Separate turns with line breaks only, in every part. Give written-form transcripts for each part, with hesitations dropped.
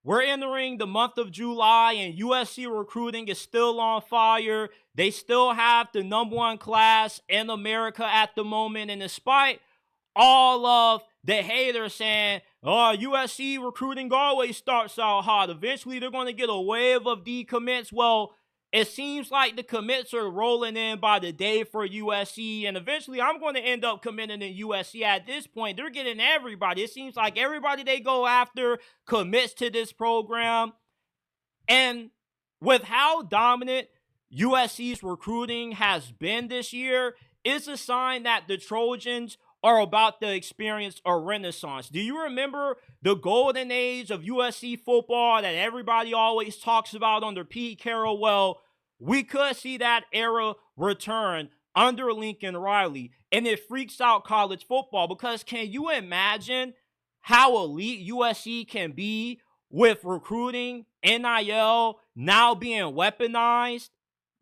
We're entering the month of July, and USC recruiting is still on fire. They still have the #1 class in America at the moment. And despite all of the haters saying, oh, USC recruiting always starts out hot, eventually they're going to get a wave of decommits. Well, it seems like the commits are rolling in by the day for USC, and eventually I'm going to end up committing in USC. At this point, they're getting everybody. It seems like everybody they go after commits to this program. And with how dominant USC's recruiting has been this year, it's a sign that the Trojans are about to experience a renaissance. Do you remember the golden age of USC football that everybody always talks about under Pete Carroll? Well, we could see that era return under Lincoln Riley, and it freaks out college football because can you imagine how elite USC can be with recruiting, NIL now being weaponized?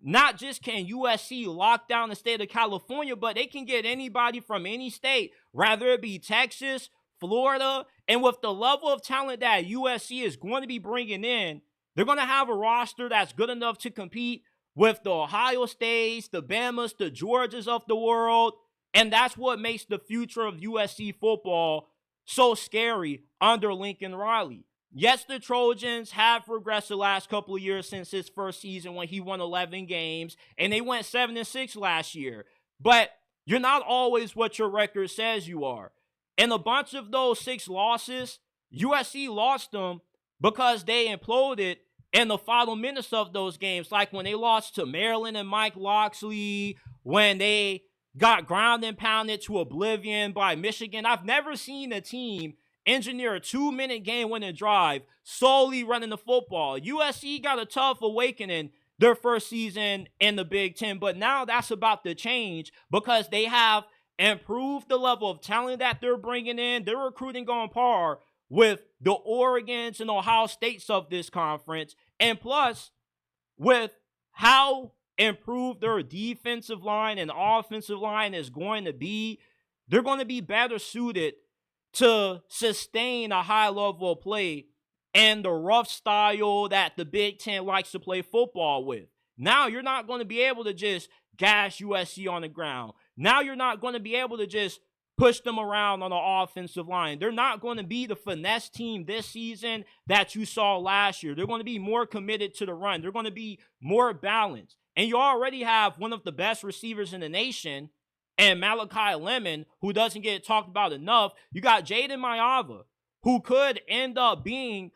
Not just can USC lock down the state of California, but they can get anybody from any state, rather it be Texas, Florida. And with the level of talent that USC is going to be bringing in, they're going to have a roster that's good enough to compete with the Ohio States, the Bamas, the Georgias of the world. And that's what makes the future of USC football so scary under Lincoln Riley. Yes, the Trojans have regressed the last couple of years since his first season when he won 11 games, and they went 7-6 last year. But you're not always what your record says you are. And a bunch of those 6 losses, USC lost them because they imploded in the final minutes of those games, like when they lost to Maryland and Mike Locksley, when they got ground and pounded to oblivion by Michigan. I've never seen a team engineer a 2-minute game-winning drive solely running the football. USC got a tough awakening their first season in the Big Ten, but now that's about to change because they have improved the level of talent that they're bringing in. They're recruiting on par with the Oregons and Ohio States of this conference, and plus with how improved their defensive line and offensive line is going to be, they're going to be better suited to sustain a high level of play and the rough style that the Big Ten likes to play football with. Now you're not going to be able to just gash USC on the ground. Now you're not going to be able to just push them around on the offensive line. They're not going to be the finesse team this season that you saw last year. They're going to be more committed to the run. They're going to be more balanced. And you already have one of the best receivers in the nation, and Malachi Lemon, who doesn't get talked about enough. You got Jaden Mayava, who could end up being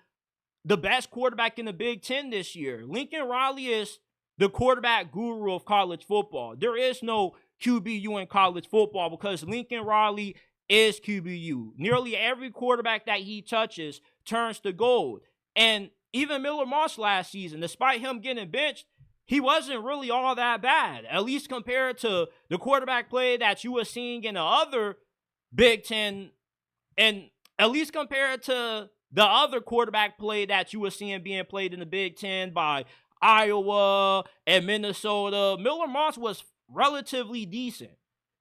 the best quarterback in the Big Ten this year. Lincoln Riley is the quarterback guru of college football. There is no QBU in college football because Lincoln Riley is QBU. Nearly every quarterback that he touches turns to gold. And even Miller Moss last season, despite him getting benched, he wasn't really all that bad, at least compared to the quarterback play that you were seeing in the other Big Ten, and at least compared to the other quarterback play that you were seeing being played in the Big Ten by Iowa and Minnesota. Miller Moss was relatively decent.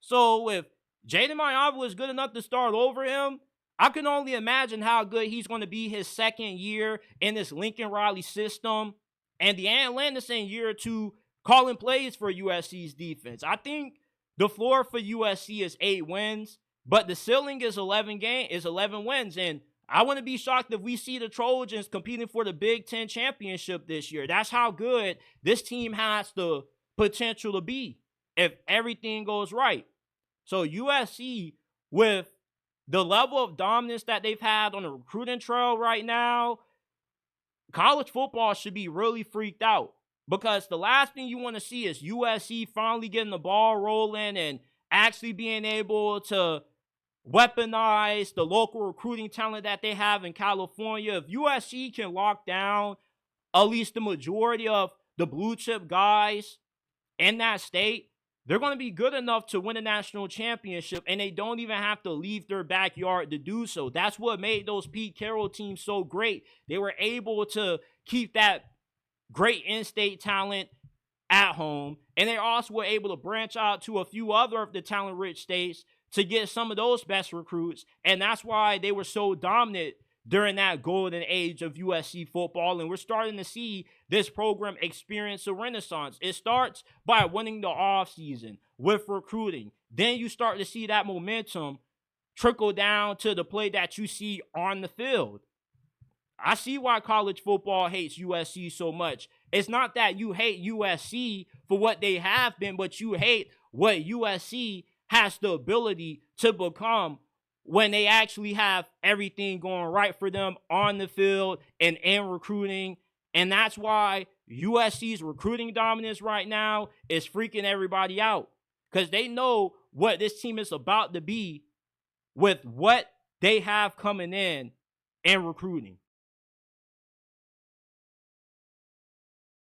So if Jaden Mayava was good enough to start over him, I can only imagine how good he's going to be his second year in this Lincoln Riley system. And Deanne Landison year 2 calling plays for USC's defense. I think the floor for USC is 8 wins, but the ceiling is 11 wins. And I wouldn't be shocked if we see the Trojans competing for the Big Ten championship this year. That's how good this team has the potential to be if everything goes right. So USC, with the level of dominance that they've had on the recruiting trail right now, college football should be really freaked out because the last thing you want to see is USC finally getting the ball rolling and actually being able to weaponize the local recruiting talent that they have in California. If USC can lock down at least the majority of the blue chip guys in that state, they're going to be good enough to win a national championship, and they don't even have to leave their backyard to do so. That's what made those Pete Carroll teams so great. They were able to keep that great in-state talent at home, and they also were able to branch out to a few other of the talent-rich states to get some of those best recruits, and that's why they were so dominant during that golden age of USC football, and we're starting to see this program experience a renaissance. It starts by winning the offseason with recruiting. Then you start to see that momentum trickle down to the play that you see on the field. I see why college football hates USC so much. It's not that you hate USC for what they have been, but you hate what USC has the ability to become when they actually have everything going right for them on the field and in recruiting. And that's why USC's recruiting dominance right now is freaking everybody out, because they know what this team is about to be with what they have coming in and recruiting.